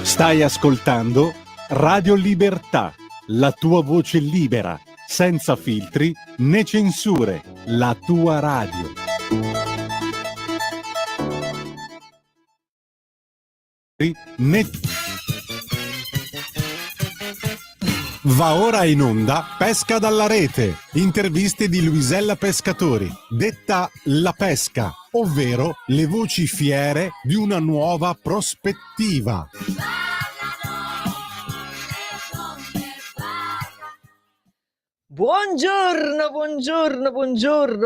Stai ascoltando Radio Libertà, la tua voce libera, senza filtri né censure, la tua radio. Va ora in onda Pesca dalla rete, interviste di Luisella Pescatori, detta La Pesca, ovvero le voci fiere di una nuova prospettiva. Buongiorno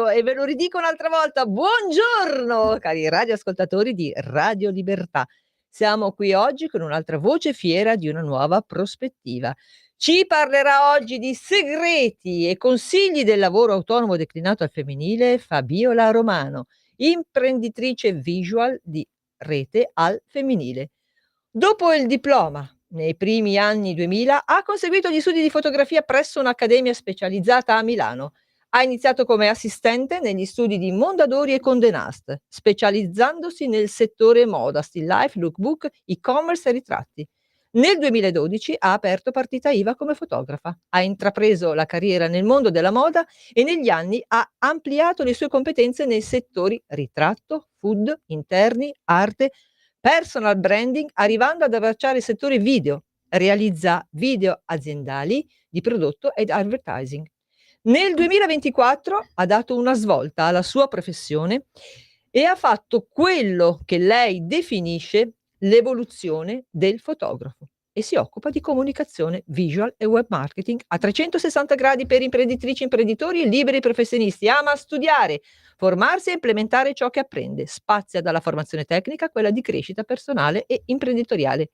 e ve lo ridico un'altra volta, buongiorno cari radioascoltatori di Radio Libertà. Siamo qui oggi con un'altra voce fiera di una nuova prospettiva. Ci parlerà oggi di segreti e consigli del lavoro autonomo declinato al femminile Fabiola Romano, imprenditrice visual di rete al femminile. Dopo il diploma, nei primi anni 2000, ha conseguito gli studi di fotografia presso un'accademia specializzata a Milano. Ha iniziato come assistente negli studi di Mondadori e Condé Nast, specializzandosi nel settore moda, still life, lookbook, e-commerce e ritratti. Nel 2012 ha aperto partita IVA come fotografa, ha intrapreso la carriera nel mondo della moda e negli anni ha ampliato le sue competenze nei settori ritratto, food, interni, arte, personal branding, arrivando ad abbracciare il settore video, realizza video aziendali di prodotto ed advertising. Nel 2024 ha dato una svolta alla sua professione e ha fatto quello che lei definisce l'evoluzione del fotografo e si occupa di comunicazione visual e web marketing a 360 gradi per imprenditrici, imprenditori e liberi professionisti. Ama studiare, formarsi e implementare ciò che apprende. Spazia dalla formazione tecnica a quella di crescita personale e imprenditoriale.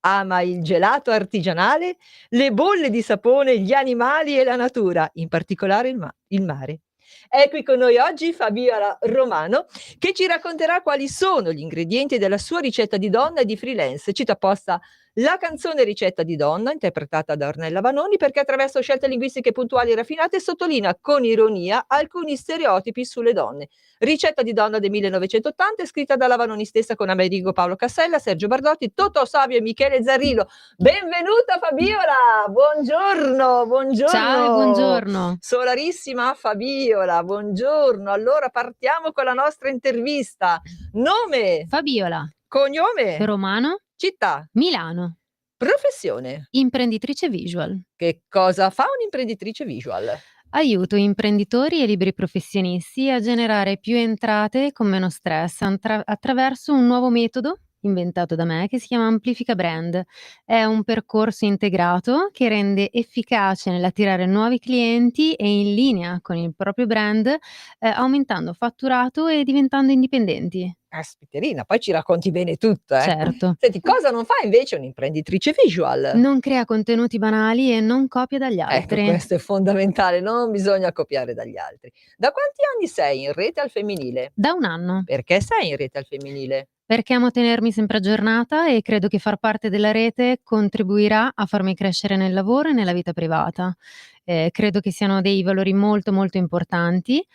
Ama il gelato artigianale, le bolle di sapone, gli animali e la natura, in particolare il mare. È qui con noi oggi Fabiola Romano che ci racconterà quali sono gli ingredienti della sua ricetta di donna e di freelance. Cita apposta la canzone Ricetta di donna, interpretata da Ornella Vanoni, perché attraverso scelte linguistiche puntuali e raffinate sottolinea con ironia alcuni stereotipi sulle donne. Ricetta di donna del 1980, scritta dalla Vanoni stessa con Amerigo Paolo Cassella, Sergio Bardotti, Totò Savio e Michele Zarrillo. Benvenuta Fabiola, buongiorno. Ciao e buongiorno. Solarissima Fabiola, buongiorno. Allora partiamo con la nostra intervista. Nome? Fabiola. Cognome? Romano. Città? Milano. Professione? Imprenditrice visual. Che cosa fa un'imprenditrice visual? Aiuto imprenditori e liberi professionisti a generare più entrate con meno stress attraverso un nuovo metodo inventato da me che si chiama Amplifica Brand. È un percorso integrato che rende efficace nell'attirare nuovi clienti e in linea con il proprio brand, aumentando fatturato e diventando indipendenti. Caspiterina, poi ci racconti bene tutto, Certo. Senti, cosa non fa invece un'imprenditrice visual? Non crea contenuti banali e non copia dagli Ecco, altri. questo è fondamentale, non bisogna copiare dagli altri. Da quanti anni sei in rete al femminile? Da 1 anno. Perché sei in rete al femminile? Perché amo tenermi sempre aggiornata e credo che far parte della rete contribuirà a farmi crescere nel lavoro e nella vita privata. Credo che siano dei valori molto, molto importanti.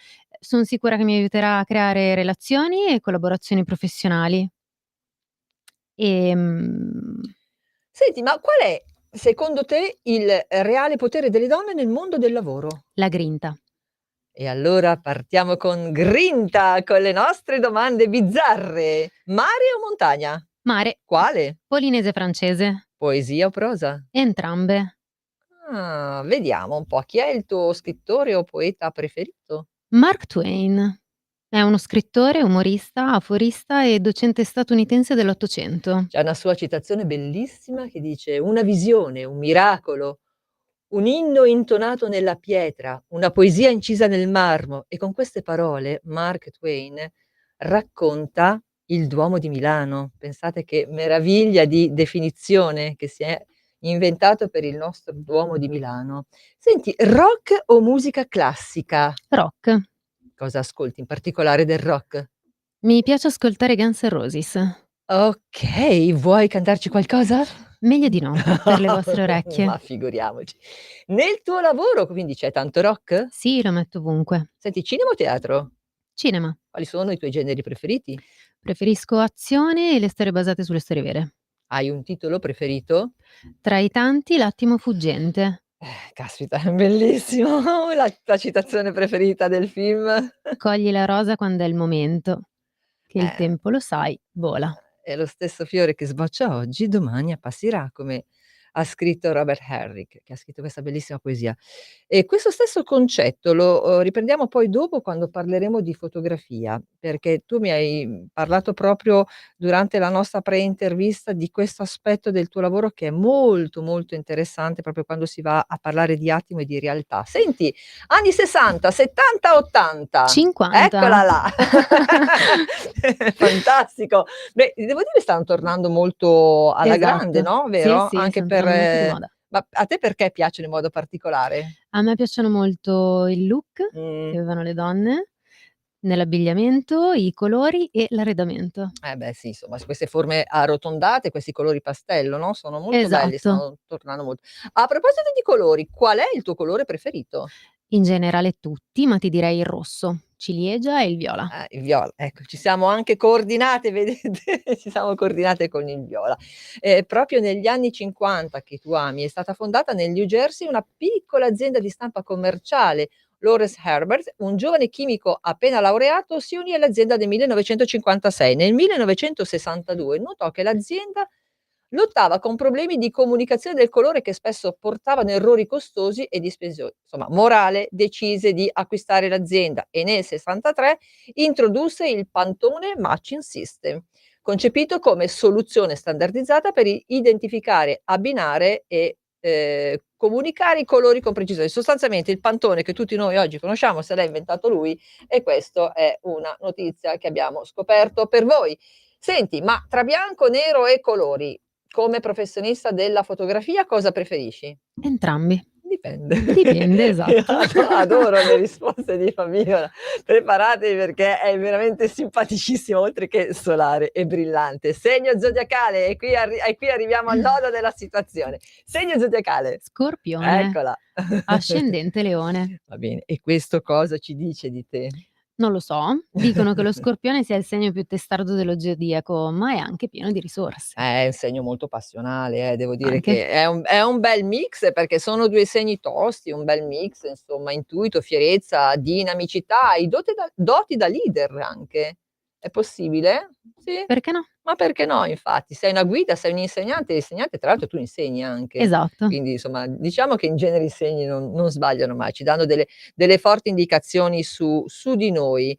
Son sicura che mi aiuterà a creare relazioni e collaborazioni professionali. Ehm Senti, ma qual è secondo te il reale potere delle donne nel mondo del lavoro? La grinta. E allora partiamo con grinta, con le nostre domande bizzarre. Mare o montagna? Mare. Quale? Polinese francese. Poesia o prosa? Entrambe. Ah, vediamo un po', chi è il tuo scrittore o poeta preferito? Mark Twain. È uno scrittore, umorista, aforista e docente statunitense dell'800. C'è una sua citazione bellissima che dice: "Una visione, un miracolo, un inno intonato nella pietra, una poesia incisa nel marmo". E con queste parole Mark Twain racconta il Duomo di Milano. Pensate che meraviglia di definizione che si è inventato per il nostro Duomo di Milano. Senti, rock o musica classica? Rock. Cosa ascolti in particolare del rock? Mi piace ascoltare Guns N' Roses. Okay, vuoi cantarci qualcosa? Meglio di no, per le vostre orecchie. Ma figuriamoci. Nel tuo lavoro quindi c'è tanto rock? Sì, lo metto ovunque. Senti, cinema o teatro? Cinema. Quali sono i tuoi generi preferiti? Preferisco azione e le storie basate sulle storie vere. Hai un titolo preferito? Tra i tanti, L'attimo fuggente. Caspita, è bellissimo. La citazione preferita del film? Cogli la rosa quando è il momento, che il Eh, tempo lo sai, vola. è lo stesso fiore che sboccia oggi, domani appassirà, come ha scritto Robert Herrick, che ha scritto questa bellissima poesia. E questo stesso concetto lo, riprendiamo poi dopo quando parleremo di fotografia, perché tu mi hai parlato proprio durante la nostra pre-intervista di questo aspetto del tuo lavoro che è molto, molto interessante proprio quando si va a parlare di attimo e di realtà. Senti, anni 60, 70, 80. 50. Eccola là. Fantastico. Beh, devo dire stanno tornando molto alla grande, Esatto. no, Sì, vero? sì, Anche son per tornando molto di moda. ma a te perché piacciono in modo particolare? A me piacciono molto il look che Mh. avevano le donne, nell'abbigliamento, i colori e l'arredamento. Eh beh sì, insomma, s queste forme arrotondate, questi colori pastello, no, sono molto belli, Esatto. stanno tornando molto. A proposito di colori, qual è il tuo colore preferito? In generale tutti, ma ti direi il rosso, ciliegia e il viola. Il viola, ecco, ci siamo anche coordinate, vedete? Ci siamo coordinate con il viola. Proprio negli anni '50 che tu ami, è stata fondata nel New Jersey una piccola azienda di stampa commerciale. Lawrence Herbert, un giovane chimico appena laureato, si unì all'azienda nel 1956. Nel 1962 notò che l'azienda lottava con problemi di comunicazione del colore che spesso portavano errori costosi e dispendiosi. Insomma, morale, decise di acquistare l'azienda e nel '63 introdusse il Pantone Matching System, concepito come soluzione standardizzata per identificare, abbinare e comunicare i colori con precisione. Sostanzialmente il Pantone che tutti noi oggi conosciamo se l'ha inventato lui, e questo è una notizia che abbiamo scoperto per voi. Senti, ma tra bianco, nero e colori, come professionista della fotografia cosa preferisci? Entrambi. Dipende. Dipende, Io esatto. adoro le risposte di Fabiola. Preparatevi perché è veramente simpaticissima, oltre che solare e brillante. Segno zodiacale, e qui arriviamo al nodo della situazione. Segno zodiacale. Scorpione, Eccola. ascendente leone. Va bene, e questo cosa ci dice di te? Non lo so, dicono che lo Scorpione sia il segno più testardo dello zodiaco, ma è anche pieno di risorse. È un segno molto passionale, devo dire Anche. che è un bel mix perché sono 2 segni tosti, un bel mix insomma, intuito, fierezza, dinamicità, hai doti da leader anche. È possibile? Sì. Perché no? Ma perché no infatti, sei una guida, sei un insegnante tra l'altro tu insegni anche. Esatto. Quindi insomma, diciamo che in genere i segni non sbagliano mai, ci danno delle forti indicazioni su di noi.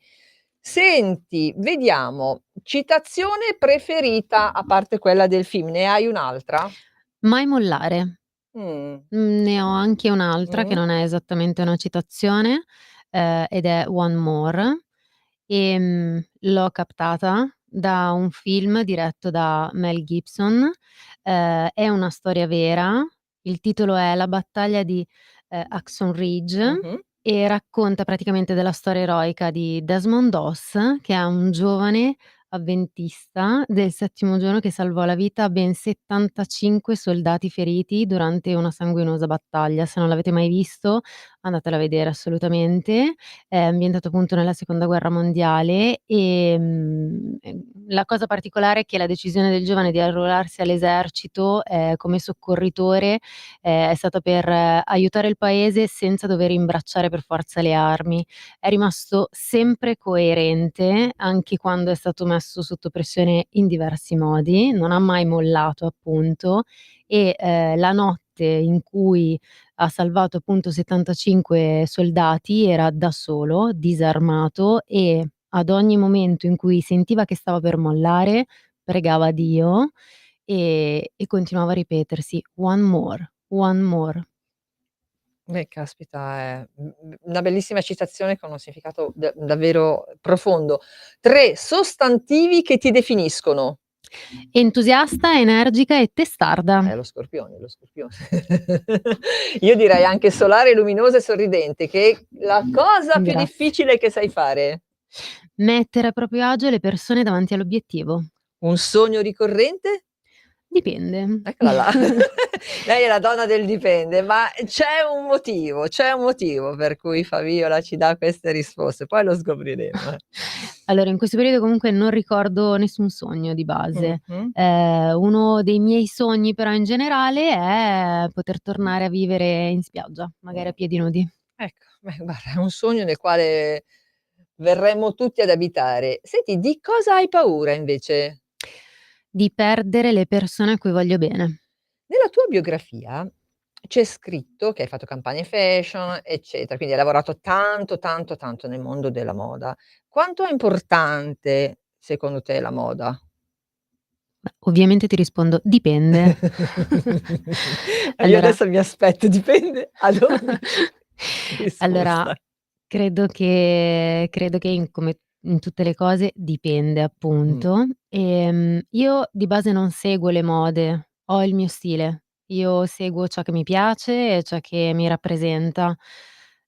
Senti, vediamo, citazione preferita, a parte quella del film, ne hai un'altra? Mai mollare. Mh. Ne ho anche un'altra che Mh. non è esattamente una citazione, ed è One More, l'ho captata da un film diretto da Mel Gibson, è una storia vera, il titolo è La battaglia di, Hacksaw Ridge Mh-mh. e racconta praticamente della storia eroica di Desmond Doss, che è un giovane avventista del settimo giorno che salvò la vita a ben 75 soldati feriti durante una sanguinosa battaglia. Se non l'avete mai visto, andatelo a vedere assolutamente. È ambientato appunto nella seconda guerra mondiale, la cosa particolare è che la decisione del giovane di arruolarsi all'esercito, come soccorritore, è stata per aiutare il paese senza dover imbracciare per forza le armi. È rimasto sempre coerente, anche quando è stato messo sotto pressione in diversi modi, non ha mai mollato appunto e, la notte in cui ha salvato appunto 75 soldati era da solo, disarmato e ad ogni momento in cui sentiva che stava per mollare, pregava Dio, e continuava a ripetersi: one more". Caspita, è, una bellissima citazione con un significato davvero profondo. 3 sostantivi che ti definiscono. Entusiasta, energica e testarda. Lo scorpione, lo scorpione. Io direi anche solare, luminosa e sorridente, che è la cosa più Grazie. difficile che sai fare. Mettere a proprio agio le persone davanti all'obiettivo. Un sogno ricorrente? Dipende. Eccola là. Lei è la donna del dipende, ma c'è un motivo per cui Fabiola ci dà queste risposte, poi lo scopriremo, eh. Allora, in questo periodo comunque non ricordo nessun sogno di base. Mh-mh. Uno dei miei sogni però in generale è poter tornare a vivere in spiaggia, magari a piedi nudi. Ecco, beh guarda, è un sogno nel quale verremmo tutti ad abitare. Senti, di cosa hai paura invece? Di perdere le persone a cui voglio bene. Nella tua biografia c'è scritto che hai fatto campagne fashion, eccetera, quindi hai lavorato tanto, tanto, tanto nel mondo della moda. Quanto è importante secondo te la moda? Beh, ovviamente ti rispondo: dipende. Io Allora adesso mi aspetto, dipende ad ogni allora, risposta. credo che in tutte le cose dipende Mh, appunto. Io di base non seguo le mode, ho il mio stile. Io seguo ciò che mi piace e ciò che mi rappresenta.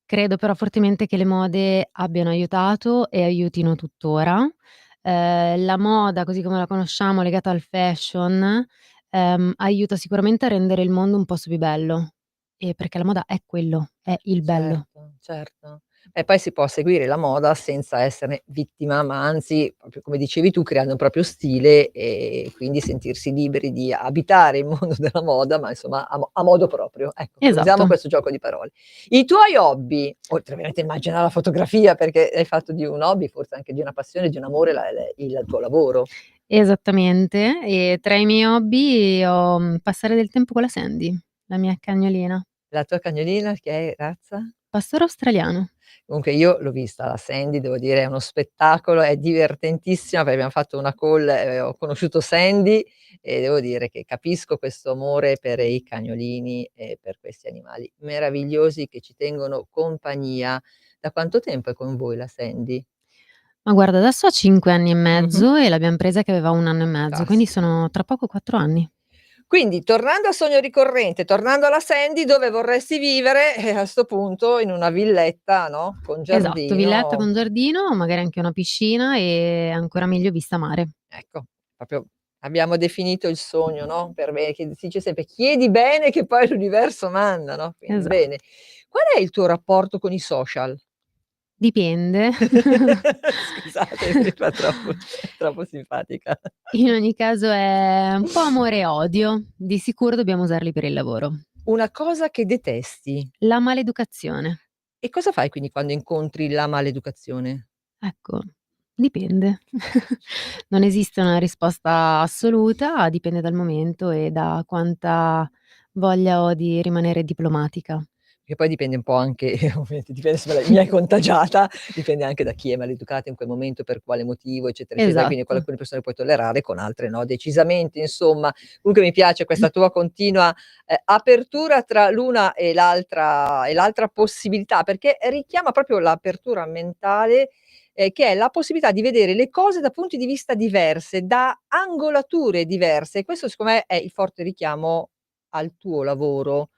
Credo però fortemente che le mode abbiano aiutato e aiutino tuttora. La moda, così come la conosciamo legata al fashion, aiuta sicuramente a rendere il mondo un posto più bello. Perché la moda è quello, è il bello. certo, certo. E poi si può seguire la moda senza esserne vittima, ma anzi, proprio come dicevi tu, creando un proprio stile e quindi sentirsi liberi di abitare il mondo della moda, ma insomma a modo proprio. Ecco, usiamo Esatto. questo gioco di parole. I tuoi hobby, oltre ovviamente immagino la fotografia, perché hai fatto di un hobby, forse anche di una passione, di un amore la il tuo lavoro. Esattamente. E tra i miei hobby ho, passare del tempo con la Sandy, la mia cagnolina. La tua cagnolina che è razza? Pastoro australiano. Comunque io l'ho vista la Sandy, devo dire è uno spettacolo, è divertentissima perché abbiam fatto una call e ho conosciuto Sandy e devo dire che capisco questo amore per i cagnolini e per questi animali meravigliosi che ci tengono compagnia. Da quanto tempo è con voi la Sandy? Ma guarda, adesso ha 5 anni e Mh-mh. mezzo e l'abbiam presa che aveva 1 anno e mezzo, quindi Caspita. sono tra poco 4 anni. Quindi tornando al sogno ricorrente, tornando alla Sandy, dove vorresti vivere? A 'sto punto in una villetta, no, con Esatto, villetta giardino. con giardino, magari anche una piscina e ancora meglio vista mare. Ecco, proprio abbiamo definito il sogno, no, per me che si dice sempre: "Chiedi bene che poi l'universo manda", no, quindi bene. Esatto. Qual è il tuo rapporto con i social? Dipende. Scusate, mi fa troppo è troppo simpatica. In ogni caso è un po' amore e odio. Di sicuro dobbiamo usarli per il lavoro. Una cosa che detesti. La maleducazione. E cosa fai quindi quando incontri la maleducazione? Ecco, dipende. Non esiste una risposta assoluta, dipende dal momento e da quanta voglia ho di rimanere diplomatica. Che poi dipende un po' anche ovviamente dipende se mi hai contagiata, dipende anche da chi è maleducata in quel momento, per quale motivo, eccetera, eccetera. Quindi con Esatto. alcune persone puoi tollerare, con altre no, decisamente insomma. Comunque mi piace questa tua continua, apertura tra l'una e l'altra possibilità, perché richiama proprio l'apertura mentale, che è la possibilità di vedere le cose da punti di vista diverse, da angolature diverse e questo secondo me è il forte richiamo al tuo lavoro.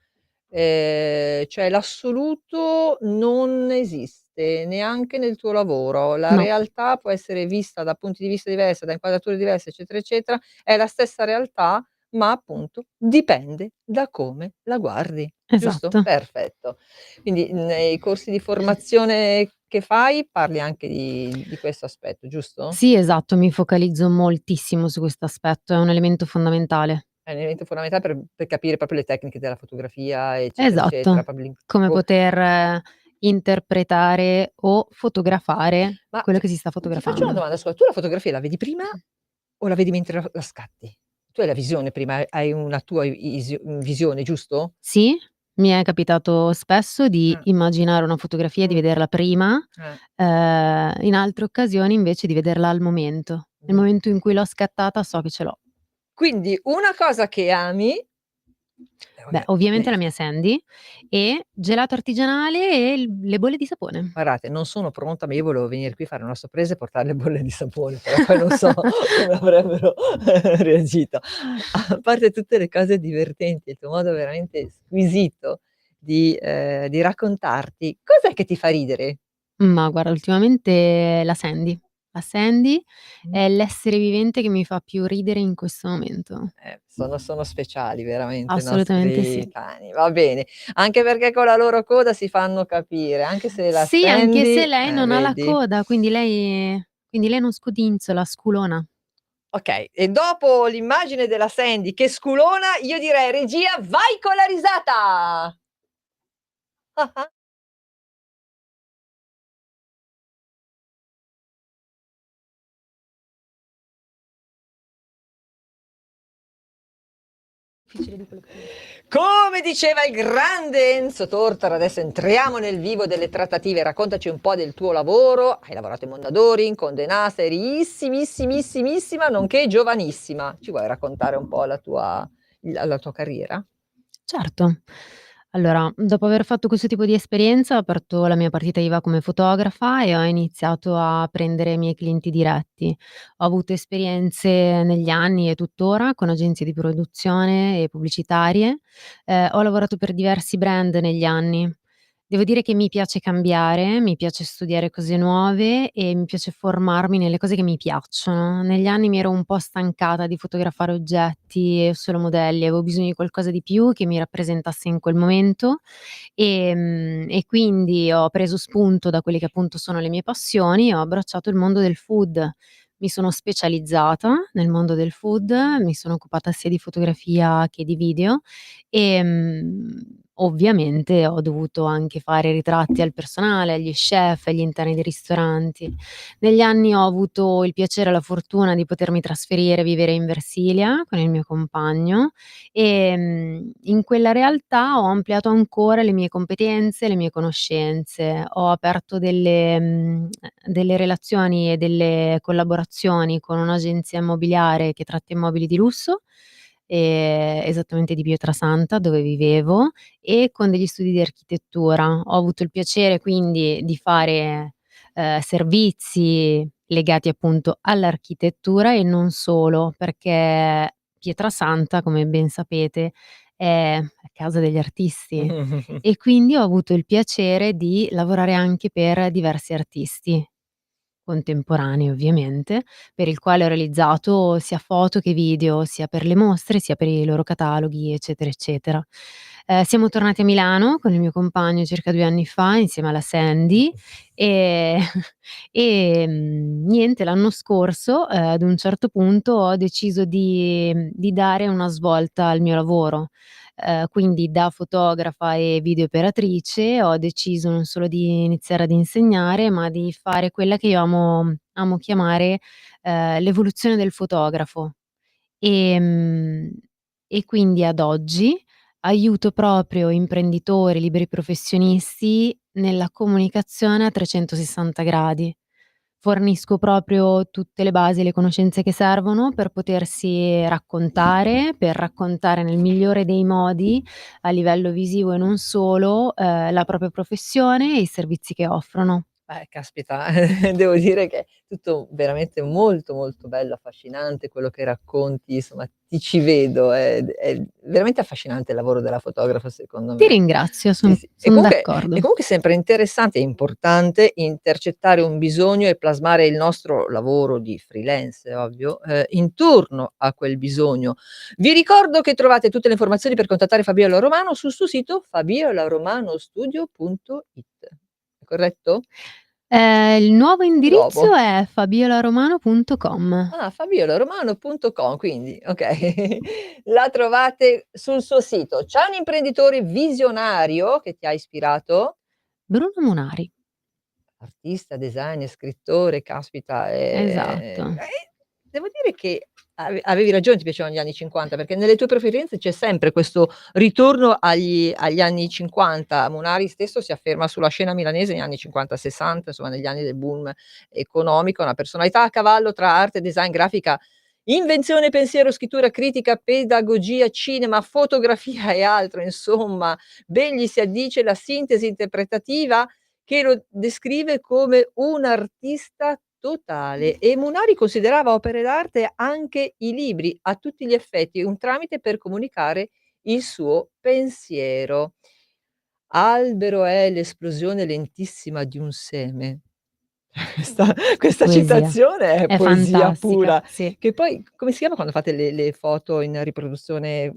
Cioè l'assoluto non esiste, neanche nel tuo lavoro. La No, realtà può essere vista da punti di vista diversi, da inquadrature diverse, eccetera, eccetera, è la stessa realtà, ma appunto dipende da come la guardi, giusto? esatto. Perfetto. Quindi nei corsi di formazione che fai parli anche di questo aspetto, giusto? Sì, esatto, mi focalizzo moltissimo su questo aspetto, è un elemento fondamentale. È un elemento fondamentale per capire proprio le tecniche della fotografia, eccetera, eccetera, Esatto. proprio Come poter interpretare o fotografare Ma quello f che si sta ti faccio una fotografando. domanda, scusa, tu la fotografia la vedi prima o la vedi mentre la scatti? Tu hai la visione prima, hai una tua visione, giusto? Sì, mi è capitato spesso di Ah, immaginare una fotografia e di mh, vederla prima, eh, in altre occasioni invece di vederla al momento. Nel mh. momento in cui l'ho scattata so che ce l'ho. Quindi una cosa che ami Beh, vabbè, ovviamente la mia Sandy e gelato artigianale e le bolle di sapone. guardate, non sono pronta, ma io volevo venire qui, fare una sorpresa e portare le bolle di sapone, però poi non so come avrebbero reagito. A parte tutte le cose divertenti, il tuo modo veramente squisito di raccontarti, cos'è che ti fa ridere? Ma guarda, ultimamente la Sandy. La Sandy Mh. è l'essere vivente che mi fa più ridere in questo momento. Sono speciali veramente i Assolutamente sì. nostri cani, va bene. Anche perché con la loro coda si fanno capire, anche se la Sì, anche se Sandy lei non ha la vedi? coda, quindi lei non scodinzola, sculona. Okay, e dopo l'immagine della Sandy che sculona, io direi: regia vai con la risata! Difficile di quello che pensi. Come diceva il grande Enzo Tortora, adesso entriamo nel vivo delle trattative, raccontaci un po' del tuo lavoro. Hai lavorato in Mondadori, in Condé Nast, eri issimissimissima, nonché giovanissima. Ci vuoi raccontare un po' la tua carriera? Certo. Allora, dopo aver fatto questo tipo di esperienza, ho aperto la mia partita IVA come fotografa e ho iniziato a prendere i miei clienti diretti. Ho avuto esperienze negli anni e tuttora con agenzie di produzione e pubblicitarie. Ho lavorato per diversi brand negli anni. Devo dire che mi piace cambiare, mi piace studiare cose nuove e mi piace formarmi nelle cose che mi piacciono. Negli anni mi ero un po' stancata di fotografare oggetti e solo modelli, avevo bisogno di qualcosa di più che mi rappresentasse in quel momento, e quindi ho preso spunto da quelle che appunto sono le mie passioni e ho abbracciato il mondo del food. Mi sono specializzata nel mondo del food, mi sono occupata sia di fotografia che di video. Ovviamente ho dovuto anche fare ritratti al personale, agli chef, agli interni dei ristoranti. Negli anni ho avuto il piacere e la fortuna di potermi trasferire a vivere in Versilia con il mio compagno, in quella realtà ho ampliato ancora le mie competenze, le mie conoscenze. Ho aperto delle relazioni e delle collaborazioni con un'agenzia immobiliare che tratta immobili di lusso, esattamente di Pietrasanta dove vivevo, e con degli studi di architettura. Ho avuto il piacere quindi di fare, servizi legati appunto all'architettura e non solo, perché Pietrasanta, come ben sapete, è casa degli artisti e quindi ho avuto il piacere di lavorare anche per diversi artisti. Contemporanei ovviamente, per il quale ho realizzato sia foto che video, sia per le mostre, sia per i loro cataloghi, eccetera, eccetera. Siamo tornati a Milano con il mio compagno circa 2 anni fa insieme alla Sandy, e niente, l'anno scorso, ad un certo punto ho deciso di dare una svolta al mio lavoro. Quindi da fotografa e video operatrice ho deciso non solo di iniziare ad insegnare, ma di fare quella che io amo chiamare, l'evoluzione del fotografo. Ehm, e quindi ad oggi aiuto proprio imprenditori, liberi professionisti nella comunicazione a 360 gradi. Fornisco proprio tutte le basi e le conoscenze che servono per potersi raccontare, per raccontare nel migliore dei modi, a livello visivo e non solo, la propria professione e i servizi che offrono. Caspita, devo dire che è tutto veramente molto, molto bello, affascinante quello che racconti, insomma ti ci vedo, è veramente affascinante il lavoro della fotografa secondo Ti me. ringrazio, Sì, sì. E son comunque d'accordo. e comunque è sempre interessante e importante intercettare un bisogno e plasmare il nostro lavoro di freelance, è ovvio, intorno a quel bisogno. Vi ricordo che trovate tutte le informazioni per contattare Fabiola Romano sul suo sito fabiolaromanostudio.it. È corretto? Il nuovo indirizzo Nuovo. è fabiolaromano.com. Fabiolaromano.com, quindi okay, la trovate sul suo sito. C'è un imprenditore visionario che ti ha ispirato? Bruno Munari. Artista, designer, scrittore, caspita, Esatto. devo dire che avevi ragione, ti piacevano gli anni '50, perché nelle tue preferenze c'è sempre questo ritorno agli anni '50. Munari stesso si afferma sulla scena milanese negli anni '50, '60, insomma negli anni del boom economico, una personalità a cavallo tra arte, design, grafica, invenzione, pensiero, scrittura, critica, pedagogia, cinema, fotografia e altro, insomma ben gli si addice la sintesi interpretativa che lo descrive come un artista totale e Munari considerava opere d'arte anche i libri, a tutti gli effetti un tramite per comunicare il suo pensiero. Albero è l'esplosione lentissima di un seme. Questa Poesia. citazione è È poesia fantastica, pura. sì. Che poi come si chiama quando fate le foto in riproduzione,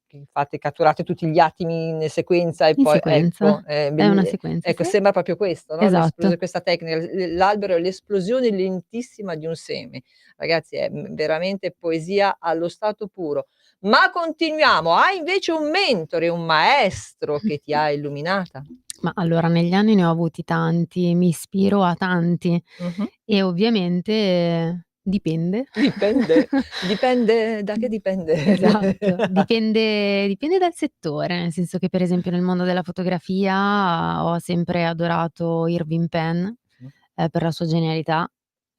che fate catturate tutti gli attimi in sequenza e In poi ecco, sequenza. È una sequenza, ecco sì. sembra proprio questo, no, Esatto. questa tecnica, l'albero è l'esplosione lentissima di un seme. Ragazzi è, veramente poesia allo stato puro. Ma continuiamo, hai invece un mentore, un maestro che ti ha illuminata? Ma allora negli anni ne ho avuti tanti, mi ispiro a tanti Mh-mh. e ovviamente dipende. Dipende, dipende da che dipende? Esatto, dipende dal settore, nel senso che per esempio nel mondo della fotografia ho sempre adorato Irving Penn, Mh. per la sua genialità.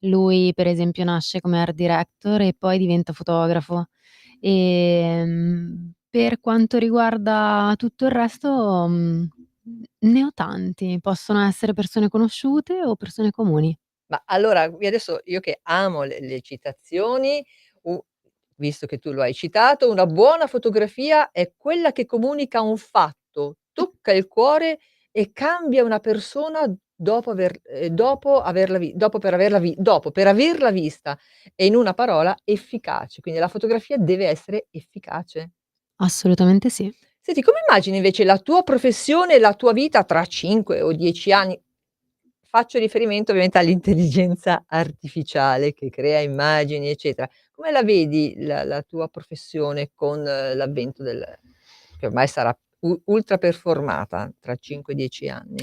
Lui per esempio nasce come art director e poi diventa fotografo. Per quanto riguarda tutto il resto, ne ho tanti, possono essere persone conosciute o persone comuni. Ma allora, io adesso io che amo le citazioni, u visto che tu lo hai citato, una buona fotografia è quella che comunica un fatto, tocca il cuore e cambia una persona dopo per averla vista e in una parola efficace. Quindi la fotografia deve essere efficace. Assolutamente sì. Senti, come immagini invece la tua professione e la tua vita tra 5 o 10 anni? Faccio riferimento ovviamente all'intelligenza artificiale che crea immagini, eccetera. Come la vedi la tua professione con l'avvento che ormai sarà ultra performata tra 5 e 10 anni?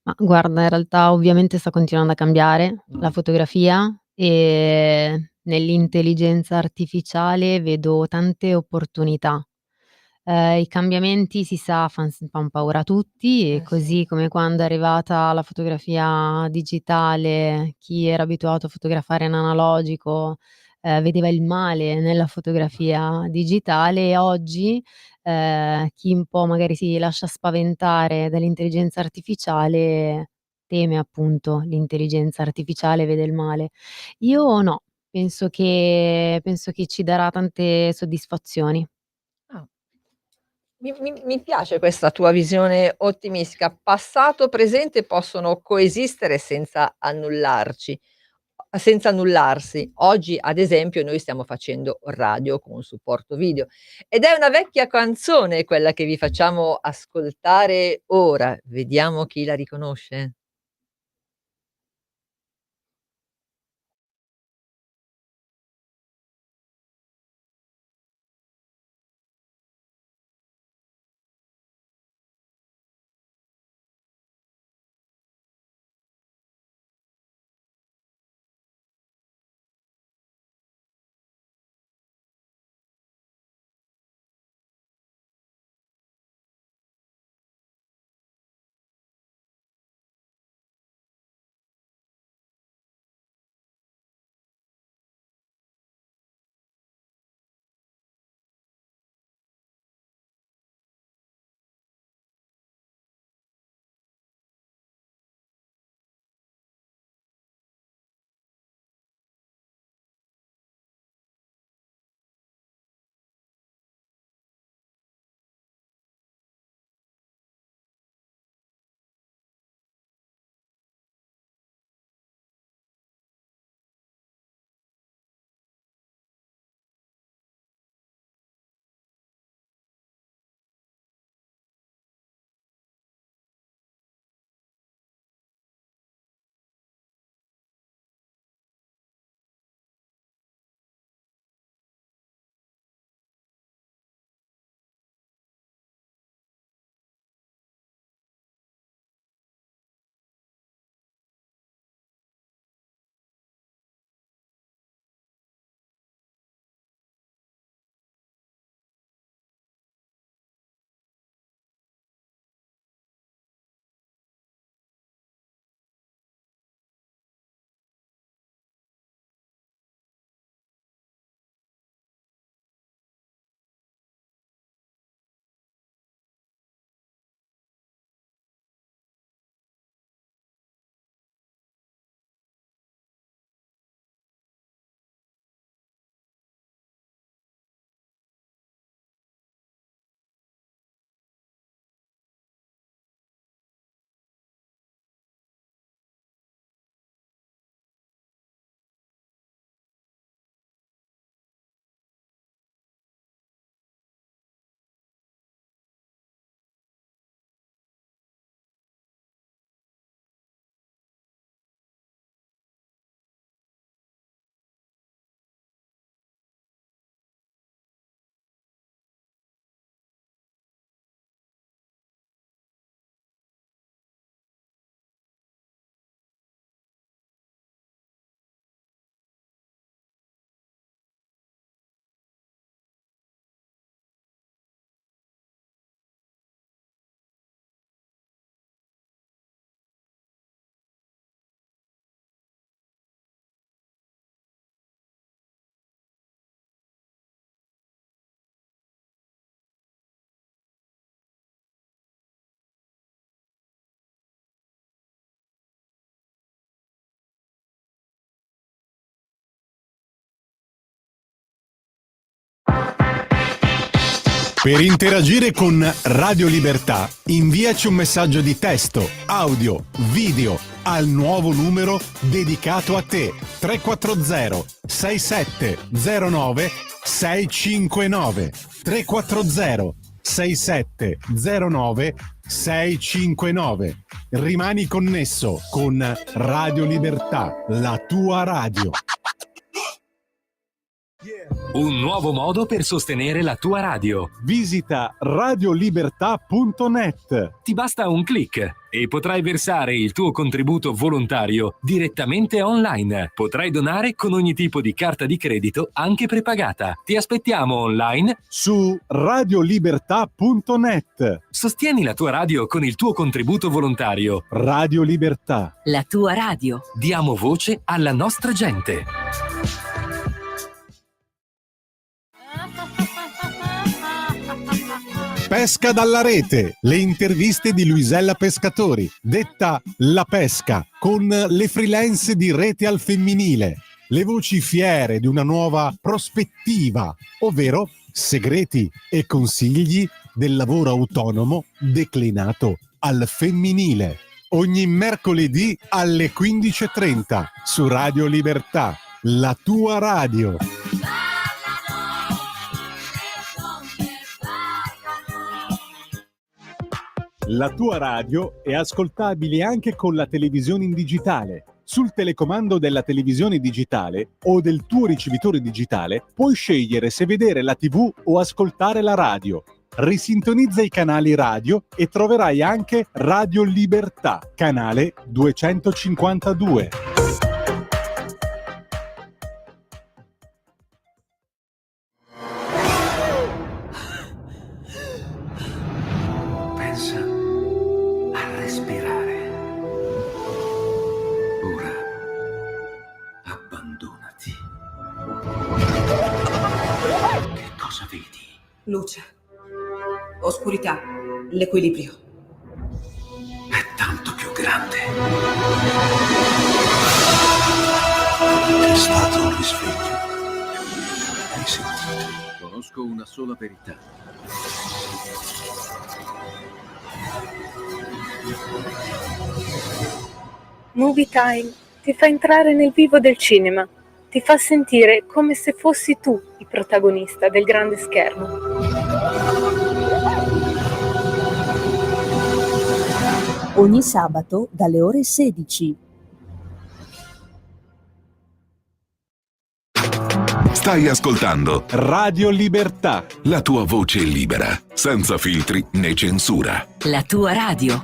Ma guarda, in realtà ovviamente sta continuando a cambiare la Mh. fotografia e nell'intelligenza artificiale vedo tante opportunità. I cambiamenti si sa fan paura a tutti e Eh sì. così come quando è arrivata la fotografia digitale, chi era abituato a fotografare in analogico, vedeva il male nella fotografia digitale e oggi, chi un po' magari si lascia spaventare dall'intelligenza artificiale teme appunto l'intelligenza artificiale, vede il male. Io no, penso che ci darà tante soddisfazioni. Ah. Mi piace questa tua visione ottimistica. Passato, presente possono coesistere senza annullarsi. Oggi, ad esempio, noi stiamo facendo radio con supporto video ed è una vecchia canzone quella che vi facciamo ascoltare ora. Vediamo chi la riconosce. Per interagire con Radio Libertà, inviaci un messaggio di testo, audio, video al nuovo numero dedicato a te. 340 6709 659 340 6709 659. Rimani connesso con Radio Libertà, la tua radio. Un nuovo modo per sostenere la tua radio. Visita radiolibertà.net. Ti basta un click e potrai versare il tuo contributo volontario direttamente online. Potrai donare con ogni tipo di carta di credito, anche prepagata. Ti aspettiamo online su radiolibertà.net. Sostieni la tua radio con il tuo contributo volontario. Radio Libertà. La tua radio. Diamo voce alla nostra gente. Pesca dalla rete, le interviste di Luisella Pescatori, detta La Pesca, con le freelance di Rete al Femminile, le voci fiere di una nuova prospettiva, ovvero segreti e consigli del lavoro autonomo declinato al femminile. Ogni mercoledì alle 15:30 su Radio Libertà, la tua radio. La tua radio è ascoltabile anche con la televisione in digitale. Sul telecomando della televisione digitale o del tuo ricevitore digitale puoi scegliere se vedere la TV o ascoltare la radio. Risintonizza i canali radio e troverai anche Radio Libertà, canale 252. Pensa a respirare. Ora abbandonati. Che cosa vedi? Luce, oscurità, l'equilibrio. È tanto più grande. È stato un risveglio. Hai sentito? Conosco una sola verità. Movie Time ti fa entrare nel vivo del cinema, ti fa sentire come se fossi tu il protagonista del grande schermo. Ogni sabato dalle ore 16. Stai ascoltando Radio Libertà. la tua voce libera, senza filtri né censura. La tua radio.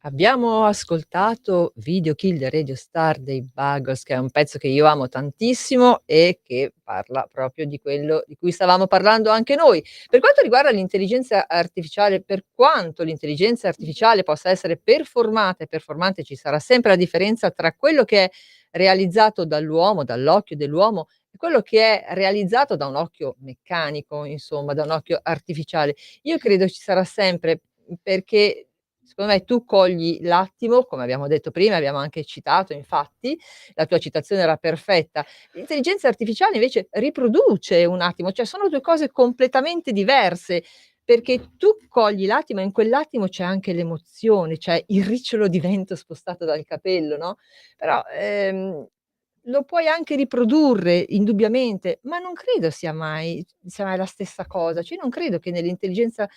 Abbiamo ascoltato Video Kill the Radio Star dei Buggles, che è un pezzo che io amo tantissimo e che parla proprio di quello di cui stavamo parlando anche noi. Per quanto riguarda l'intelligenza artificiale, per quanto l'intelligenza artificiale possa essere performata e performante, ci sarà sempre la differenza tra quello che è realizzato dall'uomo, dall'occhio dell'uomo, e quello che è realizzato da un occhio meccanico, insomma, da un occhio artificiale. Io credo ci sarà sempre, perché secondo me tu cogli l'attimo, come abbiamo detto prima, abbiamo anche citato infatti, la tua citazione era perfetta. L'intelligenza artificiale invece riproduce un attimo, cioè sono 2 cose completamente diverse, perché tu cogli l'attimo e in quell'attimo c'è anche l'emozione, c'è il ricciolo di vento spostato dal capello, no, però, lo puoi anche riprodurre indubbiamente, ma non credo sia mai la stessa cosa. Cioè, io non credo che l'intelligenza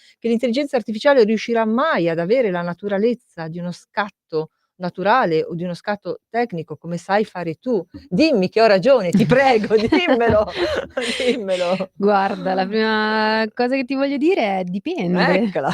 artificiale riuscirà mai ad avere la naturalezza di uno scatto naturale o di uno scatto tecnico come sai fare tu. Dimmi che ho ragione, ti prego, dimmelo, dimmelo. Guarda, la prima cosa che ti voglio dire è dipende. Eccola.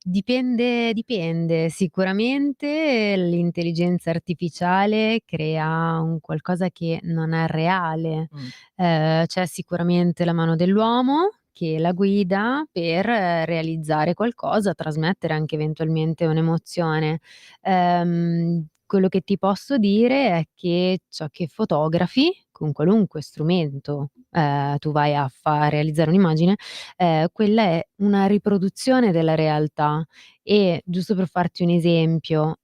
Dipende. Sicuramente l'intelligenza artificiale crea un qualcosa che non è reale. C'è sicuramente la mano dell'uomo che la guida per realizzare qualcosa, trasmettere anche eventualmente un'emozione. Quello che ti posso dire è che ciò che fotografi con qualunque strumento, tu vai a realizzare un'immagine, quella è una riproduzione della realtà. E giusto per farti un esempio,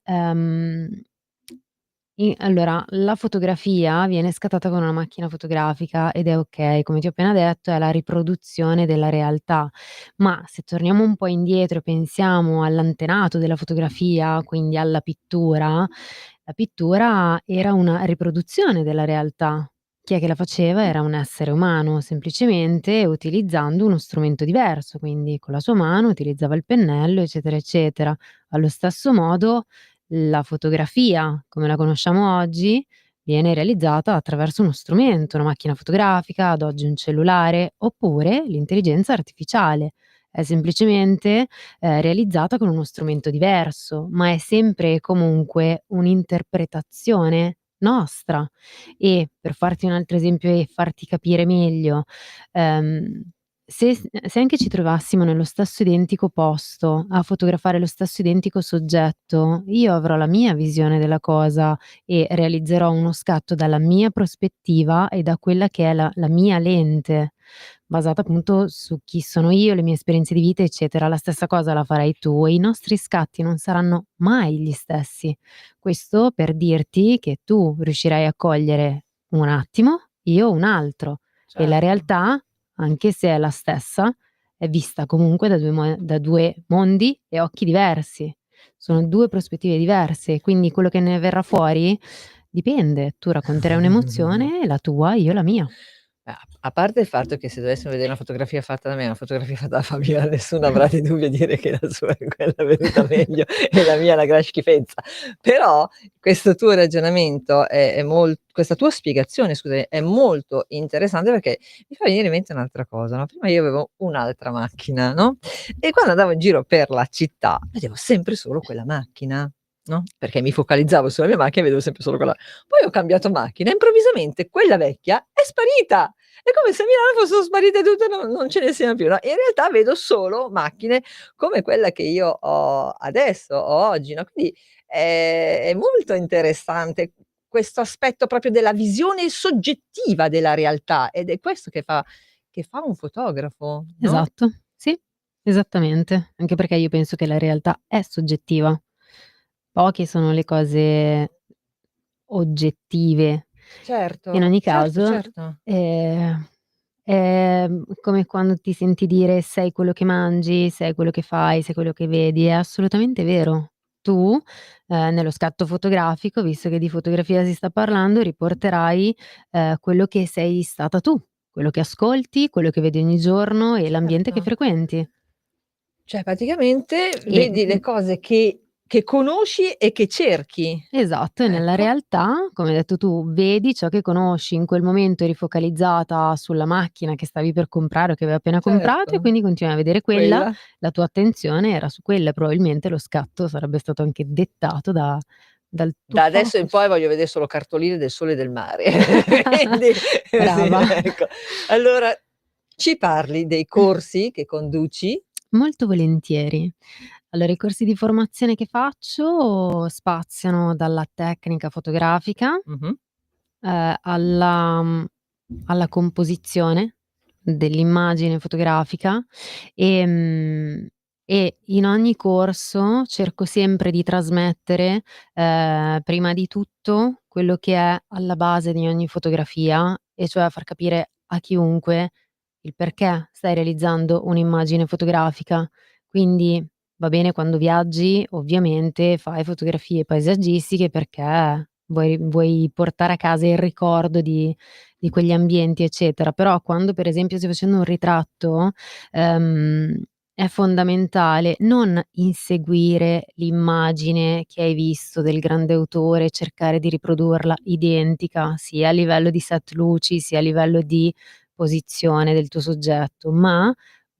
Allora, la fotografia viene scattata con una macchina fotografica ed è okay, come ti ho appena detto, è la riproduzione della realtà. Ma se torniamo un po' indietro e pensiamo all'antenato della fotografia, quindi alla pittura, la pittura era una riproduzione della realtà. Chi è che la faceva? Era un essere umano, semplicemente utilizzando uno strumento diverso, quindi con la sua mano utilizzava il pennello, eccetera, eccetera. Allo stesso modo la fotografia, come la conosciamo oggi, viene realizzata attraverso uno strumento, una macchina fotografica, ad oggi un cellulare, oppure l'intelligenza artificiale. È semplicemente, realizzata con uno strumento diverso, ma è sempre e comunque un'interpretazione nostra. E per farti un altro esempio e farti capire meglio, ehm, se anche ci trovassimo nello stesso identico posto a fotografare lo stesso identico soggetto, io avrò la mia visione della cosa e realizzerò uno scatto dalla mia prospettiva e da quella che è la mia lente, basata appunto su chi sono io, le mie esperienze di vita, eccetera. La stessa cosa la farai tu e i nostri scatti non saranno mai gli stessi. Questo per dirti che tu riuscirai a cogliere un attimo, io un altro e la Certo. realtà, anche se è la stessa, è vista comunque da 2 mondi e occhi diversi. Sono 2 prospettive diverse, quindi quello che ne verrà fuori dipende. Tu racconterai un'emozione, la tua, io la mia. A parte il fatto che se dovessimo vedere una fotografia fatta da me e una fotografia fatta da Fabiola, nessuno avrà dei dubbi a dire che la sua è quella venuta meglio e la mia è una gran schifezza. Però questo tuo ragionamento questa tua spiegazione, scusami, è molto interessante perché mi fa venire in mente un'altra cosa, no, prima io avevo un'altra macchina, no, e quando andavo in giro per la città vedevo sempre solo quella macchina, no, perché mi focalizzavo sulla mia macchina e vedevo sempre solo quella. Poi ho cambiato macchina e improvvisamente quella vecchia è sparita. È come se a Milano fossero sparite tutte, non ce ne siano più, no, in realtà vedo solo macchine come quella che io ho adesso, ho oggi, no, quindi è molto interessante questo aspetto proprio della visione soggettiva della realtà ed è questo che fa un fotografo, no? Esatto, sì, esattamente. Anche perché io penso che la realtà è soggettiva. Poche sono le cose oggettive. In Certo, ogni certo, caso, certo. è come quando ti senti dire: "Sei quello che mangi, sei quello che fai, sei quello che vedi." È assolutamente vero. Tu, nello scatto fotografico, visto che di fotografia si sta parlando, riporterai, quello che sei stata tu, quello che ascolti, quello che vedi ogni giorno e l'ambiente che Certo. frequenti. Cioè praticamente E vedi le cose che conosci e che cerchi. esatto, e nella Ecco, realtà, come hai detto tu, vedi ciò che conosci, in quel momento eri focalizzata sulla macchina che stavi per comprare o che avevi appena comprato e certo, quindi continuavi a vedere quella, quella. la tua attenzione era su quella e probabilmente lo scatto sarebbe stato anche dettato dal tuo Da adesso in focus. poi voglio vedere solo cartoline del sole e del mare. Quindi sì, Brava. ecco. Allora ci parli dei corsi che conduci? Molto volentieri. Allora, i corsi di formazione che faccio spaziano dalla tecnica fotografica, Mh-mh. alla composizione dell'immagine fotografica, ehm, e in ogni corso cerco sempre di trasmettere, prima di tutto quello che è alla base di ogni fotografia, e cioè far capire a chiunque il perché stai realizzando un'immagine fotografica. Quindi va bene quando viaggi, ovviamente fai fotografie paesaggistiche perché vuoi portare a casa il ricordo di quegli ambienti, eccetera. Però quando per esempio stai facendo un ritratto, ehm, è fondamentale non inseguire l'immagine che hai visto del grande autore e cercare di riprodurla identica, sia a livello di set luci, sia a livello di posizione del tuo soggetto, ma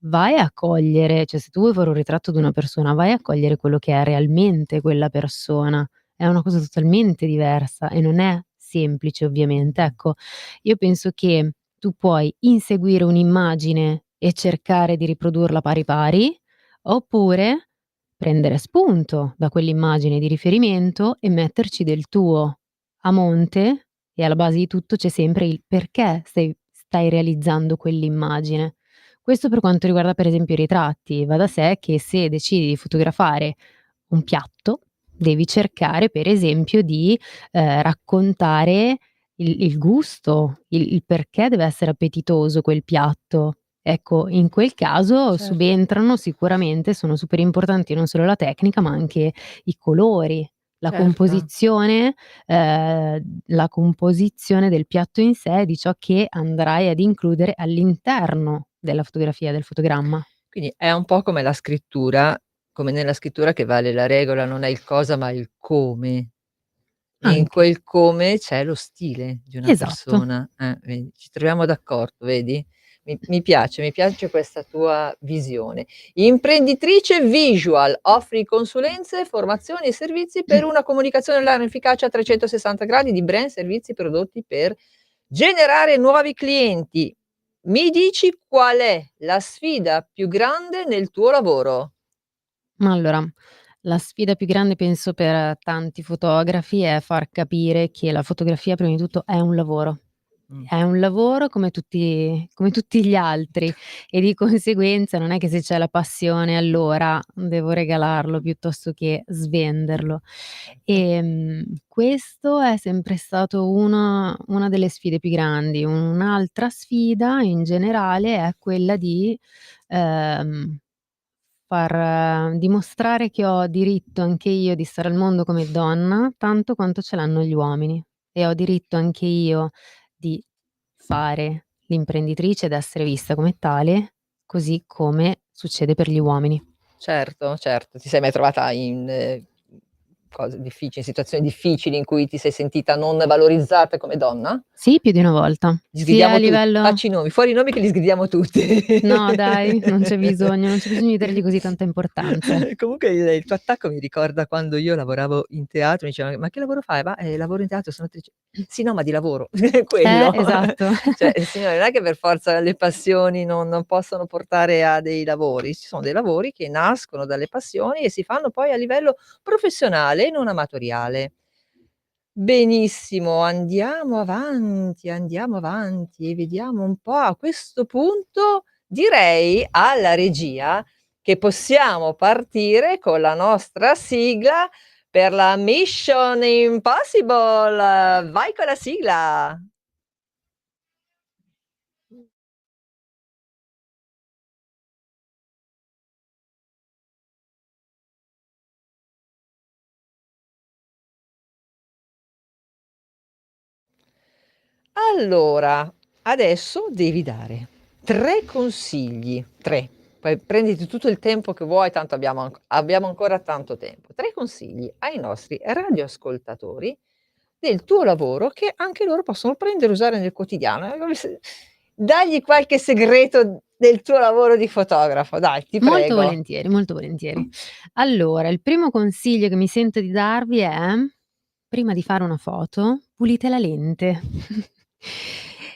vai a cogliere, cioè se tu vuoi fare un ritratto di una persona, vai a cogliere quello che è realmente quella persona. È una cosa totalmente diversa e non è semplice ovviamente. Ecco, io penso che tu puoi inseguire un'immagine e cercare di riprodurla pari pari, oppure prendere spunto da quell'immagine di riferimento e metterci del tuo. A monte e alla base di tutto c'è sempre il perché stai realizzando quell'immagine. Questo per quanto riguarda per esempio i ritratti. Va da sé che se decidi di fotografare un piatto, devi cercare per esempio di raccontare il gusto, il perché deve essere appetitoso quel piatto. Ecco, in quel caso Certo. subentrano sicuramente, sono super importanti non solo la tecnica, ma anche i colori, la Certo. composizione, la composizione del piatto in sé, di ciò che andrai ad includere all'interno della fotografia, del fotogramma. Quindi è un po' come la scrittura, come nella scrittura che vale la regola, non è il cosa ma il come. E in Anche. quel come c'è lo stile di una Esatto. persona. Vedi, ci troviamo d'accordo, vedi? Mi piace questa tua visione. Imprenditrice visual, offri consulenze, formazioni e servizi per una comunicazione online efficace a 360 gradi di brand, servizi, prodotti per generare nuovi clienti. Mi dici qual è la sfida più grande nel tuo lavoro? Ma allora, la sfida più grande penso per tanti fotografi è far capire che la fotografia prima di tutto è un lavoro. Mh. È un lavoro come tutti gli altri e di conseguenza non è che se c'è la passione allora devo regalarlo piuttosto che svenderlo. Questo è sempre stato una delle sfide più grandi. Un'altra sfida in generale è quella di, ehm far dimostrare che ho diritto anche io di stare al mondo come donna, tanto quanto ce l'hanno gli uomini. E ho diritto anche io di fare l'imprenditrice ed essere vista come tale, così come succede per gli uomini. Certo, certo. Ti sei mai trovata in, cose difficili, situazioni difficili in cui ti sei sentita non valorizzata come donna? Sì, più di una volta. Li Sia a sgridiamo tutti. livello Facci i nomi, fuori i nomi che li sgridiamo tutti. no dai, non c'è bisogno di dargli così tanta importanza. Comunque il tuo attacco mi ricorda quando io lavoravo in teatro, mi dicevano: "Ma che lavoro fai?" "Ma, lavoro in teatro, sono attrice." "Sì, no, ma di lavoro." Quello. Esatto. Cioè, signori, non è che per forza le passioni non possono portare a dei lavori. Ci sono dei lavori che nascono dalle passioni e si fanno poi a livello professionale e non amatoriale. Benissimo, andiamo avanti e vediamo un po'. A questo punto direi alla regia che possiamo partire con la nostra sigla per la Mission Impossible. Vai con la sigla. Allora, adesso devi dare 3 consigli, 3, poi prenditi tutto il tempo che vuoi, tanto abbiamo ancora tanto tempo. 3 consigli ai nostri radioascoltatori del tuo lavoro che anche loro possono prendere e usare nel quotidiano. È come se dagli qualche segreto del tuo lavoro di fotografo, dai, ti Molto prego. volentieri, molto volentieri. Allora, il primo consiglio che mi sento di darvi è: prima di fare una foto, pulite la lente.